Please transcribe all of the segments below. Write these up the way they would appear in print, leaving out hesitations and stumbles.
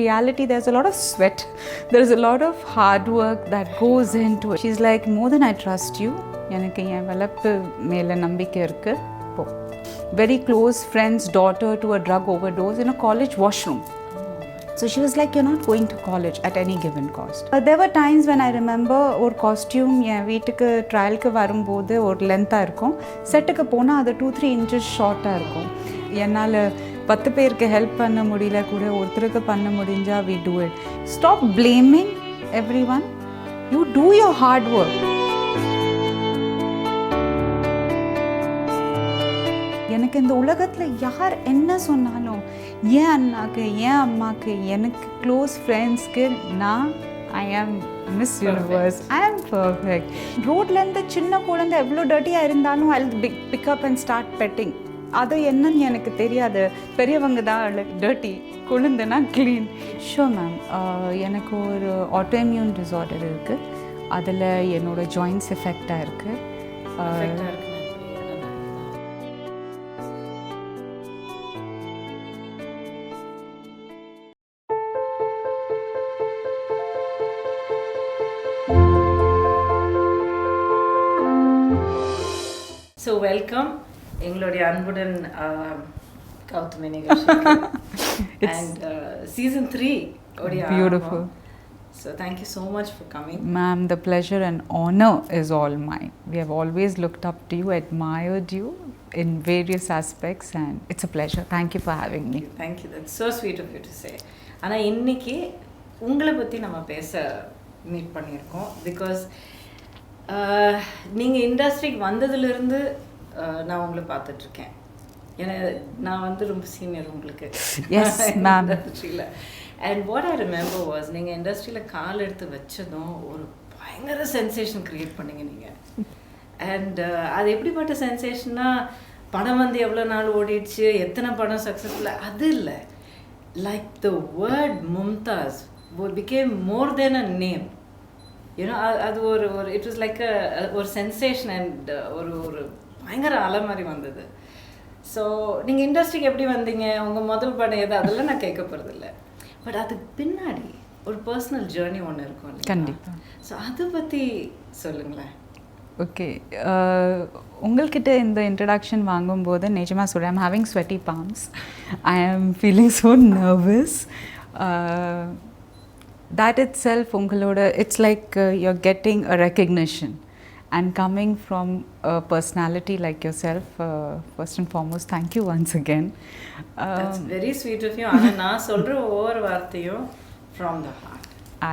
reality, there's a lot of sweat. There's a lot of hard work that goes into it. She's like, more than I trust you, எனக்கு என் வளர்ப்பு மேலே நம்பிக்கை இருக்கு. Very close friend's daughter to a drug overdose in a college washroom. So she was like, you're not going to college at any given cost. There were times when I remember ஒரு costume என் வீட்டுக்கு ட்ரையலுக்கு வரும்போது ஒரு லென்த்தாக இருக்கும், செட்டுக்கு போனால் அது 2-3 inches ஷார்ட்டாக இருக்கும். என்னால் 10 பேருக்கு ஹெல்ப் பண்ண முடியல கூட, ஒருத்தருக்கு பண்ண முடிஞ்சா we do it. Stop blaming everyone. You do your hard work. எனக்கு இந்த உலகத்தில் யார் என்ன சொன்னாலும், என் அண்ணாக்கு, என் அம்மாவுக்கு, எனக்கு க்ளோஸ் ஃப்ரெண்ட்ஸ்க்கு நான் ஐ ஆம் மிஸ் யூனிவர்ஸ், ஐ ஆம் பர்ஃபெக்ட். ரோட்லேருந்து சின்ன குழந்தை எவ்வளோ டர்ட்டியாக இருந்தாலும் I pick up and start petting. அது என்னன்னு எனக்கு தெரியாது. பெரியவங்க தான் டர்ட்டி, குழந்தைனா க்ளீன். ஷோர் மேம், எனக்கு ஒரு ஆட்டோஇம்யூன் டிஸார்டர் இருக்குது. அதில் என்னோடய ஜாயின்ட்ஸ் எஃபெக்டாக இருக்குது. ஸோ வெல்கம் எங்களுடைய அன்புடன் கௌதமி நிகழ்ச்சிக்கு அண்ட் season 3 உடைய Beautiful. So thank you so much for coming. Ma'am, the pleasure and honor is all mine. We have always looked up to you, admired you in various aspects, and it's a pleasure. Thank you for having me. Thank you. That's so sweet of you to say. ஆனால் இன்னைக்கு உங்களை பற்றி நம்ம பேச meet பண்ணியிருக்கோம். Because நீங்கள் இண்டஸ்ட்ரிக்கு வந்ததுலேருந்து நான் உங்களை பார்த்துட்ருக்கேன். ஏன்னா நான் வந்து ரொம்ப சீனியர் உங்களுக்கு. Yes, ma'am. இண்டஸ்ட்ரியில். And what I remember was, நீங்கள் இண்டஸ்ட்ரியில் கால் எடுத்து வச்சதும் ஒரு பயங்கர சென்சேஷன் க்ரியேட் பண்ணிங்க நீங்கள். அண்ட் அது எப்படிப்பட்ட சென்சேஷன்னா, படம் வந்து எவ்வளோ நாள் ஓடிடுச்சு, எத்தனை படம் சக்ஸஸ்ஃபுல், அது இல்லை. Like the word Mumtaz became more then a name. You know அது ஒரு இட் வாஸ் லைக் ஒரு சென்சேஷன் அண்ட் ஒரு பயங்கர அலை மாதிரி வந்தது. ஸோ நீங்கள் இண்டஸ்ட்ரிக்கு எப்படி வந்தீங்க, உங்கள் முதல் படம் எது, அதெல்லாம் நான் கேட்க போகிறதில்ல. பட் அதுக்கு பின்னாடி ஒரு பர்சனல் ஜேர்னி ஒன்று இருக்கும். கண்டிப்பாக. ஸோ அதை பற்றி சொல்லுங்களேன். ஓகே, உங்கள்கிட்ட இந்த இன்ட்ரடக்ஷன் வாங்கும்போது நிஜமாக சொல்கிறேன், ஐம் ஹேவிங் ஸ்வெட்டி பாம்ஸ். ஐ ஆம் feeling so nervous. That itself, ungaloda, it's like you're getting a recognition, and coming from a personality like yourself, first and foremost, thank you once again. That's very sweet of you. ஆனால் நான் சொல்கிற ஒவ்வொரு வார்த்தையும் from the heart.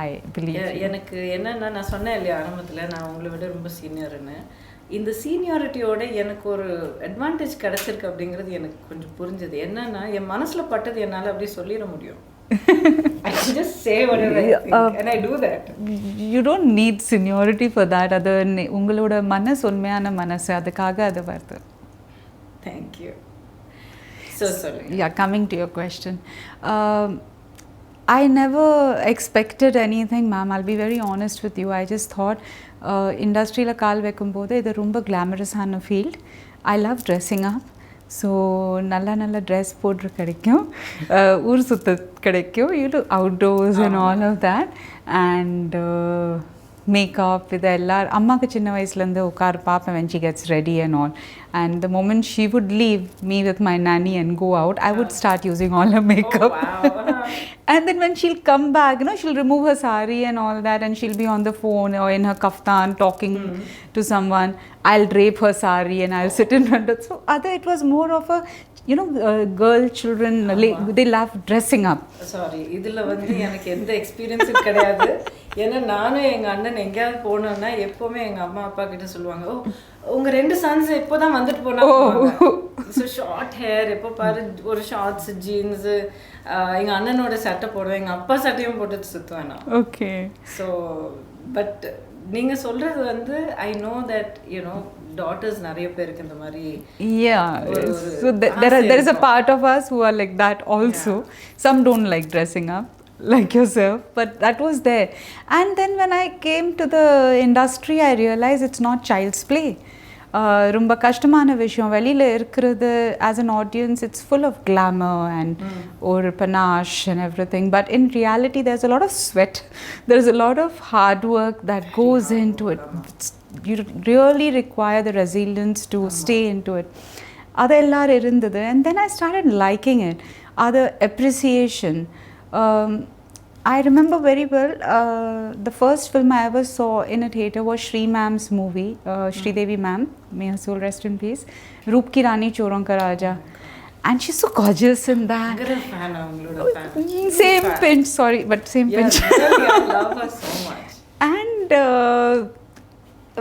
I believe எனக்கு என்னென்னா, நான் சொன்னேன் இல்லையா ஆரம்பத்தில், நான் உங்களை விட ரொம்ப சீனியர்னு. இந்த சீனியாரிட்டியோட எனக்கு ஒரு அட்வான்டேஜ் கிடச்சிருக்கு அப்படிங்கிறது எனக்கு கொஞ்சம் புரிஞ்சது. என்னென்னா, என் மனசில் பட்டது என்னால் அப்படியே சொல்லிட முடியும். I can just say whatever I think, and I do that. You don't need seniority for that. அது உங்களோட மனசு உண்மையான மனசு, அதுக்காக அது வருது. Thank you. So sorry. Yeah, coming to your question. I never expected anything, ma'am. I'll be very honest with you. I just thought industry la kaal vekumbodhu idu romba glamorous ana field. I love dressing up. So நல்ல dress போட்டு கிடைக்கும், ஊர் சுத்த கிடைக்கும், outdoors and all of that. And makeup இது எல்லாம் அம்மாவுக்கு சின்ன வயசுலேருந்து உட்கார பார்ப்பேன் when she gets ready and all. And the moment she would leave me with my nanny and go out, I would start using all her makeup. Oh, wow. And then when she'll come back, she'll remove her sari and all that, and she'll be on the phone or in her kaftan talking to someone. I'll drape her sari and I'll sit in front of. So it was more of a girl, children, they love dressing up. Sorry, இதில் வந்து எனக்கு எந்த எக்ஸ்பீரியன்ஸும் கிடையாது. ஏன்னா நானும் எங்கள் அண்ணன் எங்கேயாவது போனோன்னா எப்போவுமே எங்கள் அம்மா அப்பா கிட்ட சொல்லுவாங்க, உங்கள் 2 சன்ஸ் எப்போ தான் வந்துட்டு போனாங்க. ஸோ ஷார்ட் ஹேர், எப்போ பாரு ஒரு ஷார்ட்ஸு, ஜீன்ஸு. எங்கள் அண்ணனோட சட்டை போடுவேன், எங்கள் அப்பா சட்டையும் போட்டு சுற்றுவேன் நான். ஓகே. ஸோ பட் நீங்கள் சொல்கிறது வந்து ஐ நோ தட் daughters நிறைய பேருக்கு இந்த மாதிரி. Yeah, so there is a part of us who are like that also. Some don't like dressing up like yourself, but that was there. And then when I came to the industry, I realized it's not child's play. ரொம்ப கஷ்டமான விஷயம் வெளியில் இருக்கிறது as an audience it's full of glamour and ஒரு panache and everything, but in reality there's a lot of sweat, there's a lot of hard work that goes into it. You really require the resilience to stay into it. அதெல்லாம் இருந்தது and then I started liking it. Other appreciation. I remember very well, the first film I ever saw in a theatre was Shri Ma'am's movie, Shri Devi Ma'am, may her soul rest in peace, Roop Ki Rani Choron Ka Raja. And she's so gorgeous in that. Same pinch, sorry, but same pinch. Really, I love her so much. And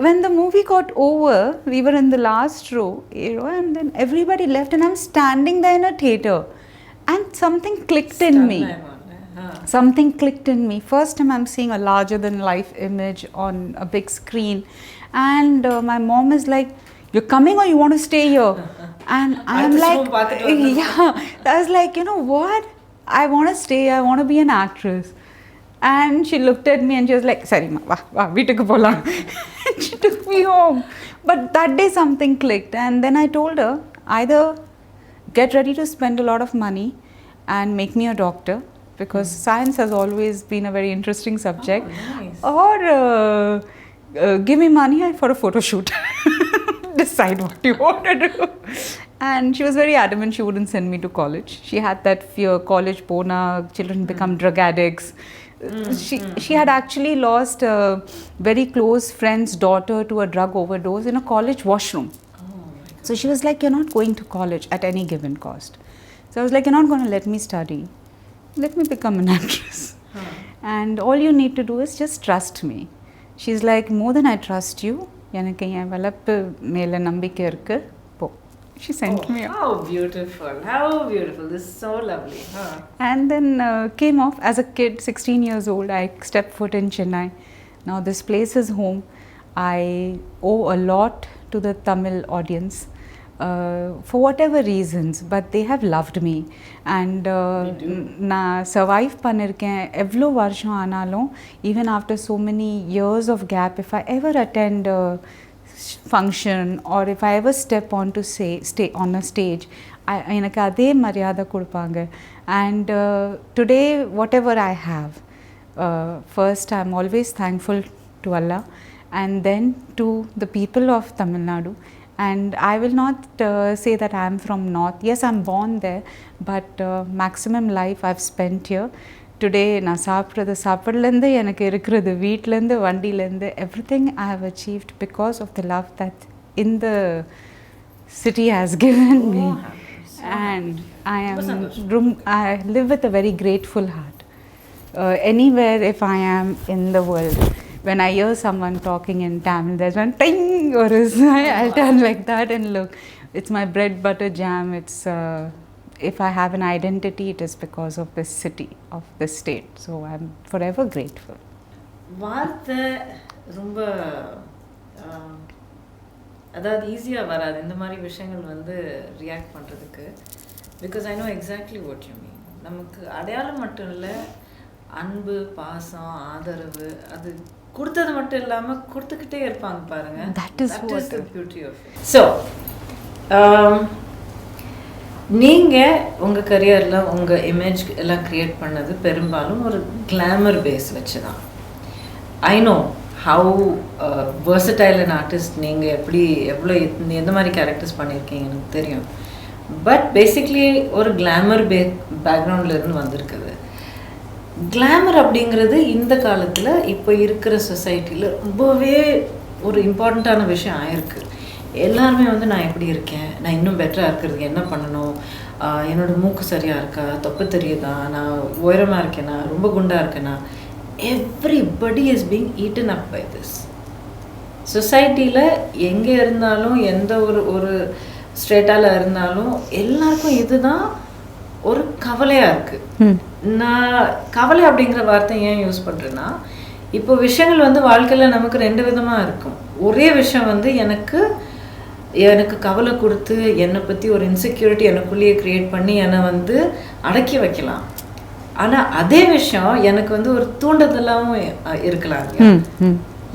when the movie got over, we were in the last row, and then everybody left and I'm standing there in a theatre. And something clicked in me. Something clicked in me. First time I'm seeing a larger than life image on a big screen. And my mom is like, "You're coming or you want to stay here?" And I'm like, yeah. I was like, you know what? I want to stay. I want to be an actress. And she looked at me and she was like, "Sorry ma, va, veetukku polam." And she took me home. But that day something clicked. And then I told her, either get ready to spend a lot of money and make me a doctor, because science has always been a very interesting subject. Oh, nice. Or give me money for a photo shoot. Decide what you want to do. And she was very adamant she wouldn't send me to college. She had that fear, college pona, children become drug addicts. She had actually lost a very close friend's daughter to a drug overdose in a college washroom. So she was like, "You're not going to college at any given cost." So I was like, "You're not going to let me study. Let me become an actress. And all you need to do is just trust me." She's like, "More than I trust you, எனக்கு என் வளர்ப்பு மேலே நம்பிக்கை இருக்கு, போ." She sent me off. How beautiful. How beautiful. This is so lovely. And then came off as a kid, 16 years old. I stepped foot in Chennai. Now this place is home. I owe a lot to the Tamil audience. For whatever reasons, but they have loved me. And நான் survive பண்ணிருக்கேன் எவ்வளோ வருஷம் ஆனாலும், even after so many years of gap, if I ever attend a function or if I ever step on to stay on a stage, எனக்கு அதே மரியாதை கொடுப்பாங்க. And today whatever I have, first I'm always thankful to Allah, and then to the people of Tamil Nadu. And I will not say that I am from North. Yes, I'm born there, but maximum life I've spent here. Today, நான் சாப்பிட்றது சாப்பிட்லேருந்து எனக்கு இருக்கிறது வீட்டிலேருந்து வண்டியிலேருந்து everything I have achieved because of the love that in the city has given me. And I live with a very grateful heart. Anywhere if I am in the world, when I hear someone talking in Tamil, there's one ting or I'll turn like that and look. It's my bread butter jam. It's if I have an identity, it is because of this city, of this state. So I'm forever grateful. வார்த்தை ரொம்ப அதாவது ஈஸியாக வராது இந்த மாதிரி விஷயங்கள் வந்து react பண்ணுறதுக்கு. Because I know exactly what you mean. நமக்கு அடையாளம் மட்டும் இல்லை, அன்பு, பாசம், ஆதரவு, அது கொடுத்தது மட்டும் இல்லாமல் கொடுத்துக்கிட்டே இருப்பாங்க பாருங்க. That is the beauty of it. So நீங்கள் உங்கள் கரியரில் உங்கள் இமேஜ் எல்லாம் க்ரியேட் பண்ணது பெரும்பாலும் ஒரு கிளாமர் பேஸ் வச்சு தான். I know how versatile an artist நீங்கள் எப்படி எவ்வளோ எந்த மாதிரி கேரக்டர்ஸ் பண்ணியிருக்கீங்க எனக்கு தெரியும். பட் பேசிக்லி ஒரு கிளாமர் பேக்ரவுண்ட்லேருந்து வந்திருக்குது. கிளாமர் அப்படிங்கிறது இந்த காலத்தில் இப்போ இருக்கிற சொசைட்டியில் ரொம்பவே ஒரு இம்பார்ட்டண்ட்டான விஷயம் ஆயிருக்கு. எல்லாருமே வந்து நான் எப்படி இருக்கேன், நான் இன்னும் பெட்டராக இருக்கிறதுக்கு என்ன பண்ணணும், என்னோடய மூக்கு சரியாக இருக்கா, தொப்பை தெரியுதா, நான் உயரமாக இருக்கேனா, ரொம்ப குண்டாக இருக்கேனா, everybody is being eaten up by this. சொசைட்டியில் எங்கே இருந்தாலும் எந்த ஒரு ஸ்ட்ரேட்டால் இருந்தாலும் எல்லாருக்கும் இதுதான் ஒரு கவலையாக இருக்குது. நான் கவலை அப்படிங்கிற வார்த்தை ஏன் யூஸ் பண்ணுறேன்னா, இப்போ விஷயங்கள் வந்து வாழ்க்கையில் நமக்கு ரெண்டு விதமாக இருக்கும். ஒரே விஷயம் வந்து எனக்கு கவலை கொடுத்து என்னை பற்றி ஒரு இன்செக்யூரிட்டி எனக்குள்ளேயே க்ரியேட் பண்ணி என்னை வந்து அடக்கி வைக்கலாம். ஆனால் அதே விஷயம் எனக்கு வந்து ஒரு தூண்டுதலாகவும் இருக்கலாம்.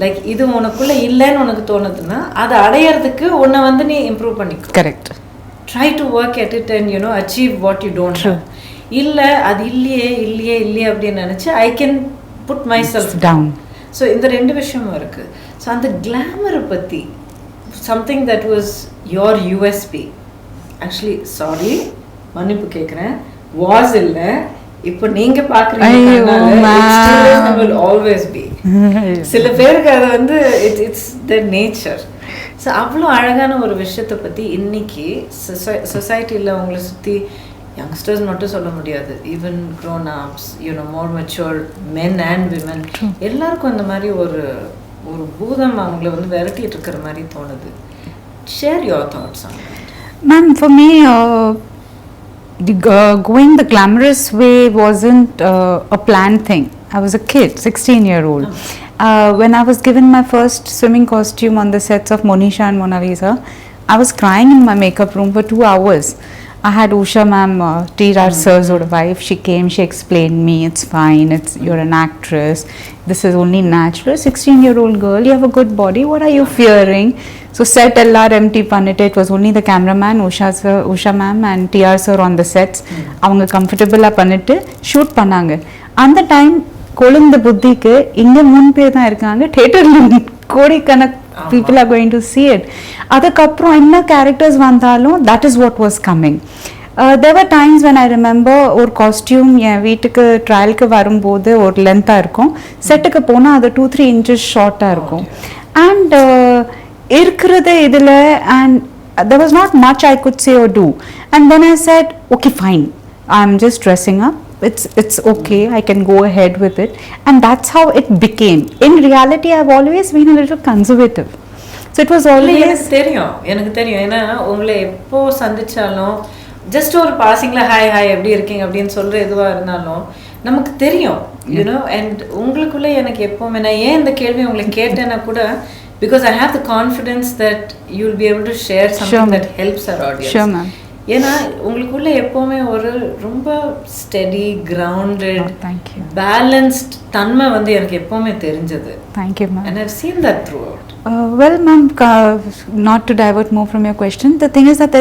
லைக் இது உனக்குள்ள இல்லைன்னு உனக்கு தோணுதுன்னா அதை அடையிறதுக்கு உன்னை வந்து நீ இம்ப்ரூவ் பண்ணிக்கோ. Correct. Try to work at it and you know achieve what you don't have. இல்லை அது இல்லையே அப்படின்னு நினச்சி I can put myself down. So இந்த ரெண்டு விஷயமும் இருக்குது. ஸோ அந்த கிளாமரை பற்றி something that was your USP, actually sorry மன்னிப்பு கேட்குறேன், வாஸ் இல்லை, இப்போ நீங்கள் பார்க்குறீங்க ஆல்வேஸ் பி. சில பேருக்கு அது வந்து இட்ஸ் த நேச்சர். ஸோ அவ்வளோ அழகான ஒரு விஷயத்தை பற்றி இன்னைக்கு சொசைட்டியில் உங்களை சுற்றி யங்ஸ்டர்ஸ் மட்டும் சொல்ல முடியாது, even grown ups, you know more mature men and women, எல்லாருக்கும் அந்த மாதிரி ஒரு ஒரு பூதம் அவங்கள வந்து விரட்டிட்டு இருக்கிற மாதிரி தோணுது. Share your thoughts on that. Ma'am, for me going the glamorous way wasn't a planned thing. I was a kid, 16-year-old. When I was given my first swimming costume on the sets of Monisha and Mona Lisa, I was crying in my makeup room for 2 hours. I had Usha ma'am, T.R. Sir's wife. She came, she explained me, it's fine, you're an actress, this is only natural. 16-year-old girl, you have a good body, what are you fearing? So set LR empty pannite, it was only the cameraman, Usha ma'am and T.R. Sir on the sets. Avanga comfortable ah pannittu shoot pannanga. And the time கொழுந்த புத்திக்கு இங்க 3 பேர் தான் இருக்காங்க, தியேட்டர்ல கோடிக்கணக்கு people are going to see it. அதுக்கப்புறம் என்ன characters வந்தாலும் that is what was coming. There were times when I remember ஒரு காஸ்டியூம் என் வீட்டுக்கு ட்ரையலுக்கு வரும்போது ஒரு லென்த்தாக இருக்கும், செட்டுக்கு போனால் அது 2-3 inches ஷார்ட்டாக இருக்கும். அண்ட் இருக்கிறது இதில் and there was not much I could say or do. And then I said, okay fine, I'm just dressing up, it's okay, I can go ahead with it. And that's how it became. In reality I've always been a little conservative, so it was always எனக்கு தெரியும் ஏன்னா உங்களை எப்போ சந்திச்சாலும் just ஒரு பாசிங்ல hi எப்படி இருக்கீங்க அப்படின்னு சொல்ற எதுவா இருந்தாலும் நமக்கு தெரியும், யூனோ. அண்ட் உங்களுக்குள்ள எனக்கு எப்பவுமே நான் ஏன் இந்த கேள்வி உங்களுக்கு கேட்டேன்னா கூட because I have the confidence that you'll be able to share something that helps our audience. Sure ma'am. ஏன்னா உங்களுக்குள்ள எப்பவுமே ஒரு ரொம்ப ஸ்டெடி கிரவுண்டட் பேலன்ஸ்ட் தன்மை வந்து எனக்கு எப்பவுமே தெரிஞ்சது. Thank you ma'am. And I've seen that throughout. Well ma'am, not to divert more from your question, the thing is that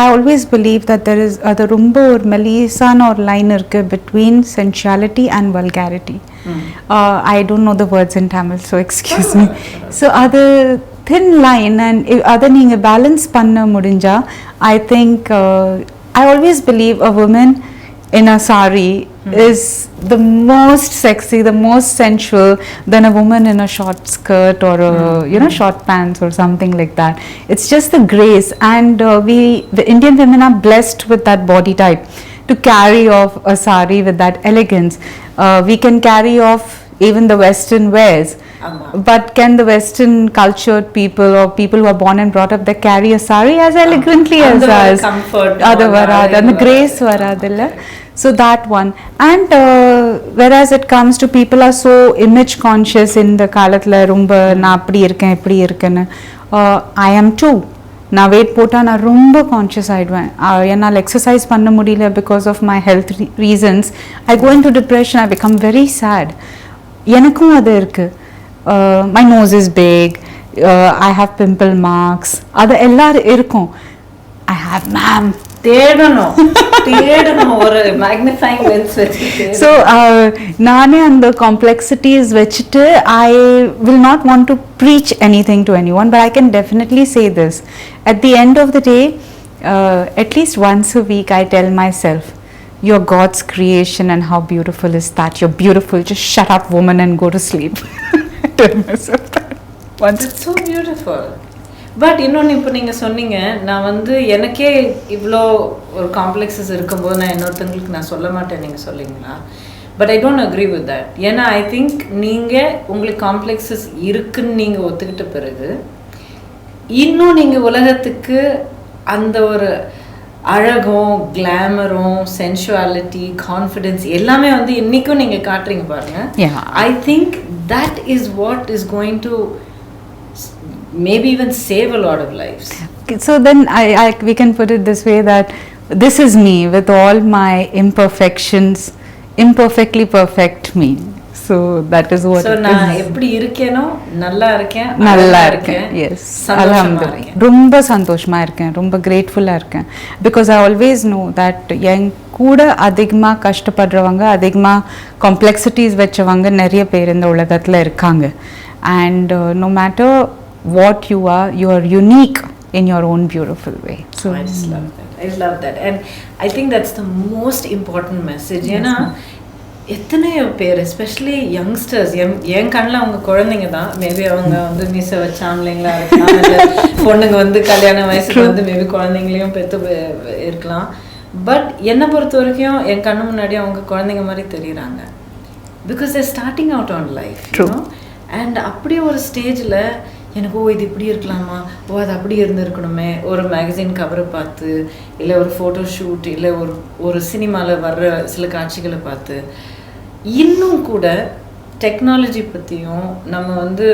I always believe that there is the ரொம்ப ஒரு மெலிசான ஒரு line இருக்கு between sensuality and vulgarity. I don't know the words in Tamil, so excuse me. So அது thin line, and அதை நீங்கள் balance பண்ண முடிஞ்சா I think I always believe a woman in a sari is the most sexy, the most sensual than a woman in a short skirt or a short pants or something like that. It's just the grace, and the Indian women are blessed with that body type to carry off a sari with that elegance. We can carry off even the western wears. But can the western cultured people or people who are born and brought up, they carry a sari as elegantly as us? Adu varad, and the grace varadilla. So that one. And whereas it comes to people are so image conscious in the kalathla romba na appadi iruken ipdi irukenu, I am too. நான் weight போட்டால் நான் ரொம்ப conscious ஆகிடுவேன், என்னால் exercise பண்ண முடியல because of my health reasons. I go into depression, I become very sad. எனக்கும் அது இருக்குது. My nose is big, I have pimple marks, அது எல்லாரும் இருக்கும். I have ma'am தேடணும் ஒரு மேக்னிஃபைங் லென்ஸ் வச்சுட்டு. ஸோ நானே அந்த காம்ப்ளெக்சிட்டிஸ் வச்சுட்டு I will not want to preach anything to anyone, but I can definitely say this. At the end of the day, at least once a week I tell myself, you're God's creation and how beautiful is that, you're beautiful, just shut up woman and go to sleep. Tell myself that once. It's so beautiful. But இன்னொன்று இப்போ நீங்கள் சொன்னீங்க, நான் வந்து எனக்கே இவ்வளோ ஒரு complexes இருக்கும்போது நான் இன்னொருத்தங்களுக்கு நான் சொல்ல மாட்டேன் நீங்கள் சொல்லிங்களா? But I don't agree with that. ஏன்னா ஐ திங்க் நீங்கள் உங்களுக்கு காம்ப்ளெக்ஸஸ் இருக்குன்னு நீங்கள் ஒத்துக்கிட்ட பிறகு இன்னும் நீங்கள் உலகத்துக்கு அந்த ஒரு அழகும் கிளாமரும் சென்சுவாலிட்டி கான்ஃபிடென்ஸ் எல்லாமே வந்து இன்றைக்கும் நீங்கள் காட்டுறீங்க பாருங்கள். I think that is what is going to maybe even save a lot of lives. So then we can put it this way, that this is me with all my imperfections, imperfectly perfect me. So that is what So it நான் is. எப்படி இருக்கேனோ நல்லா இருக்கேன், நல்லா அழகா இருக்கேன். S சந்தோஷமா அல்ஹம்துலில்லாஹ். இருக்கேன். ரொம்ப சந்தோஷமா இருக்கேன், ரொம்ப கிரேட்ஃபுல்லாக இருக்கேன். Because I always know that என் கூட அதிகமாக கஷ்டப்படுறவங்க, அதிகமாக காம்ப்ளெக்சிட்டிஸ் வச்சவங்க நிறைய பேர் இந்த உலகத்தில் இருக்காங்க. And no matter what you are unique in your own beautiful way. So I just love that. I love that. And I think that's the most important message. ஏன்னா எத்தனையோ பேர் எஸ்பெஷலி யங்ஸ்டர்ஸ், என் கண்ணில் அவங்க குழந்தைங்க தான். மேபி அவங்க வந்து மீசை வச்ச ஆம்பளைங்களா இருக்கலாம், இல்லை பொண்ணுங்க வந்து கல்யாண வயசுக்கு வந்து மேபி குழந்தைங்களையும் பெற்று இருக்கலாம். பட் என்னை பொறுத்த வரைக்கும் என் கண்ணு முன்னாடி அவங்க குழந்தைங்க மாதிரி தெரியுறாங்க. Because they're starting out on life. And அப்படி ஒரு ஸ்டேஜில் எனக்கு இது இப்படி இருக்கலாமா, அது அப்படி இருந்திருக்கணுமே, ஒரு மேகசின் கவரை பார்த்து, இல்லை ஒரு ஃபோட்டோ ஷூட், இல்லை ஒரு சினிமாவில் வர்ற சில காட்சிகளை பார்த்து, இன்னும் கூட டெக்னாலஜி பற்றியும் நம்ம வந்து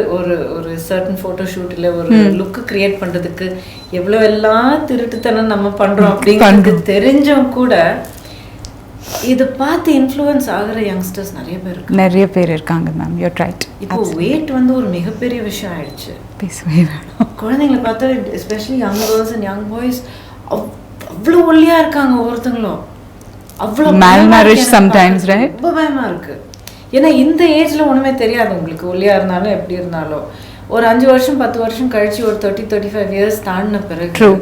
ஒரு சர்டன் ஃபோட்டோ ஷூட் இல்லை ஒரு லுக்கு க்ரியேட் பண்ணுறதுக்கு எவ்வளோ எல்லாம் திருட்டுத்தனம் நம்ம பண்ணுறோம் அப்படிங்கிறது தெரிஞ்சும் கூட இதை பார்த்து இன்ஃப்ளூயன்ஸ் ஆகிற யங்ஸ்டர்ஸ் நிறைய பேர் இருக்காங்க மேம். You're right. இப்போ வெயிட் வந்து ஒரு மிகப்பெரிய விஷயம் ஆயிடுச்சு. பேசவே வேணும். குழந்தைங்களை பார்த்தா especially young girls and young boys அவ்வளோ ஒல்லியாக இருக்காங்க ஒவ்வொருத்தங்களும். அவ்வளோ malnourished sometimes, right? ரொம்ப பயமாக இருக்குது. ஏன்னா இந்த ஏஜில் ஒன்றுமே தெரியாது உங்களுக்கு, ஒல்லியாக இருந்தாலும் எப்படி இருந்தாலும். ஒரு 5 வருஷம் 10 வருஷம் கழிச்சு ஒரு 30-35 இயர்ஸ் தாண்டின பிறகு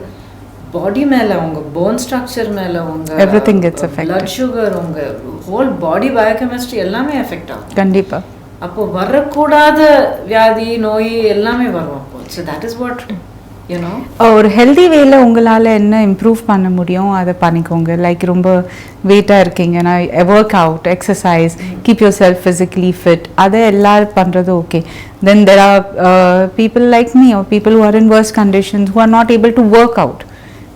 பாடி மேலே, உங்க போன் ஸ்ட்ரக்சர் மேலே, உங்க everything gets affected. Blood sugar, உங்க ஹோல் பாடி பயோகெமிஸ்ட்ரி எல்லாமே எஃபெக்ட் ஆகும். கண்டிப்பா. அப்போ வரக்கூடாத வியாதி நோய் எல்லாமே வரும். அப்போ so that is what you know. ஒரு ஹெல்தி வேல உங்களால் என்ன இம்ப்ரூவ் பண்ண முடியும் அதை பண்ணிக்கோங்க. லைக் ரொம்ப வெயிட்டாக இருக்கீங்கன்னா work out, exercise, keep yourself physically fit, அதை எல்லாரும் பண்ணுறது okay. Then there are people like me are people who are in worse conditions who are not able to work out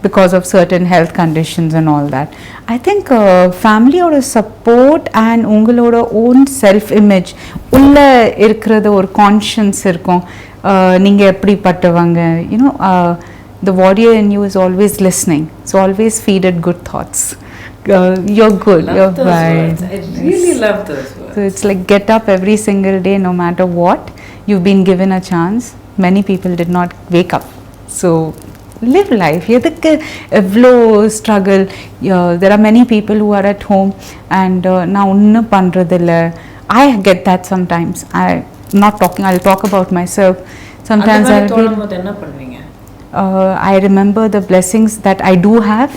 because of certain health conditions and all that. I think family or support and ungaloda own self image ulla irukkiradha or conscience irukum. Neenga eppadi pattavanga, you know, the warrior in you is always listening, so always feed it good thoughts. You're good, you're fine. I really love those words. So it's like get up every single day no matter what. You've been given a chance. Many people did not wake up, so live life. எதுக்கு எவ்வளோ struggle. there are many people who are at home and நான் ஒன்றும் பண்ணுறதில்ல. I get that sometimes. I'm not talking, I'll talk about myself. Sometimes I feel என்ன பண்ணுவீங்க? I remember the blessings that I do have,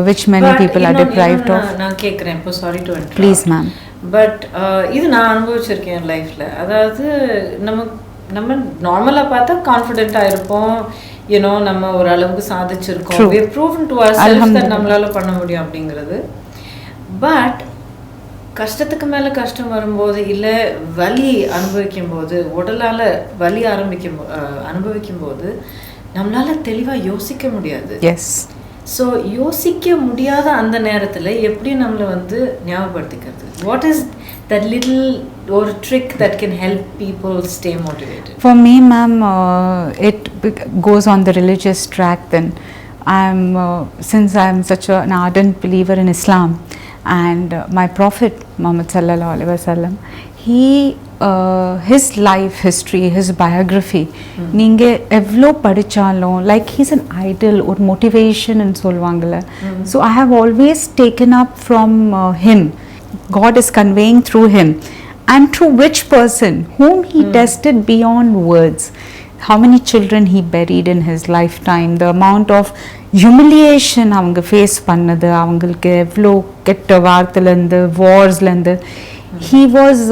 which many people are deprived of. நான் கேட்குறேன் இப்போ, sorry to interrupt. Please ma'am. But இது நான் அனுபவிச்சிருக்கேன் லைஃப்பில். அதாவது நம்ம நார்மலாக பார்த்தா கான்ஃபிடென்ட்டாக இருப்போம், யூனோ, நம்ம ஒரு அளவுக்கு சாதிச்சிருக்கோம், we have proven to ourselves that நம்மளால பண்ண முடியும் அப்படிங்கிறது. பட் கஷ்டத்துக்கு மேலே கஷ்டம் வரும்போது, இல்லை வலி அனுபவிக்கும் போது, உடலால் வலி அனுபவிக்கும் போது நம்மளால தெளிவாக யோசிக்க முடியாது. எஸ். ஸோ யோசிக்க முடியாத அந்த நேரத்தில் எப்படி நம்மளை வந்து ஞாபகப்படுத்திக்கிறது? What is that little or trick that can help people stay motivated? For me, ma'am, it goes on the religious track. Then since I'm such an ardent believer in Islam, and my Prophet Muhammad sallallahu alaihi wasallam, his life history, his biography, நீங்க எவ்வளோ படிச்சாலும் like he's an idol or motivation ன்னு சொல்லுவாங்கல்ல. So I have always taken up from him. God is conveying through him, and through which person whom he tested beyond words. How many children he buried in his lifetime, the amount of humiliation avanga face pannadu, avangalukku evlo ketta vaarthilendu, warslendu, he was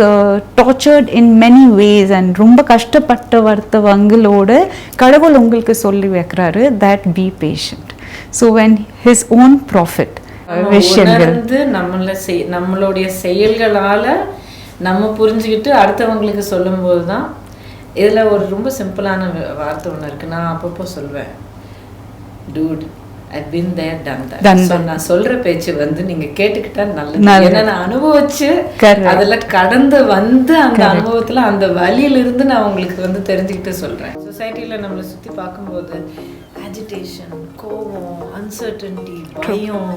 tortured in many ways. And romba kashtapatta varthavangaloda kadavul ungalku solli vekkறாரு that be patient. So when his own prophet உணர்ந்து நம்மளுடைய செயல்களால நம்ம புரிஞ்சுக்கிட்டு அடுத்தவங்களுக்கு சொல்லும்போது தான். இதில் ஒரு ரொம்ப சிம்பிளான வார்த்தை ஒன்று இருக்குது, நான் அப்பப்போ சொல்வேன், dude I've been there, done that. So நான் சொல்ற பேச்சு வந்து நீங்க கேட்டுக்கிட்டா நல்லது. ஏன்னா நான் அனுபவிச்சு அதில் கடந்து வந்து அந்த அனுபவத்தில் அந்த வழியிலிருந்து நான் உங்களுக்கு வந்து தெரிஞ்சுக்கிட்டு சொல்கிறேன். சொசைட்டியில் நம்மளை சுற்றி பார்க்கும்போது agitation, கோவம், uncertainty, பயம்.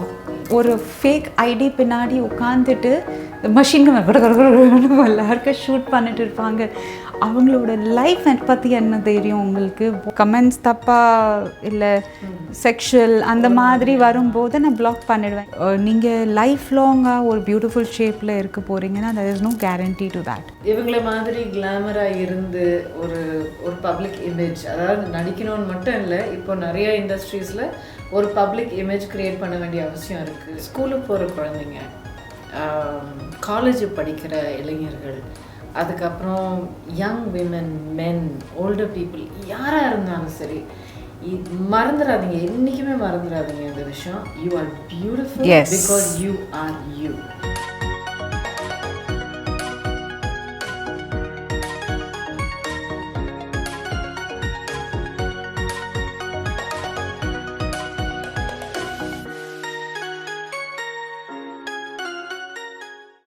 ஒரு ஃபேக் ஐடி பின்னாடி உட்காந்துட்டு மஷின் எல்லாருக்கும் ஷூட் பண்ணிட்டு இருப்பாங்க. அவங்களோட லைஃப் பற்றி என்ன தெரியும் உங்களுக்கு? கமெண்ட்ஸ் தப்பாக இல்லை செக்ஷுவல் அந்த மாதிரி வரும்போது நான் பிளாக் பண்ணிடுவேன். நீங்கள் லைஃப் லாங்காக ஒரு பியூட்டிஃபுல் ஷேப்பில் இருக்க போகிறீங்கன்னா there is no guarantee to that. இவங்கள மாதிரி கிளாமராக இருந்து ஒரு ஒரு பப்ளிக் இமேஜ், அதாவது நடிக்கணும்னு மட்டும் இல்லை, இப்போ நிறைய இண்டஸ்ட்ரீஸில் ஒரு பப்ளிக் இமேஜ் க்ரியேட் பண்ண வேண்டிய அவசியம் இருக்குது. ஸ்கூலுக்கு போகிற குழந்தைங்க, காலேஜ் படிக்கிற இளைஞர்கள், அதுக்கப்புறம் யங் விமன், மென், ஓல்டர் பீப்புள், யாராக இருந்தாலும் சரி, மறந்துடாதீங்க, என்றைக்குமே மறந்துடாதீங்க இந்த விஷயம். You are beautiful because you are you.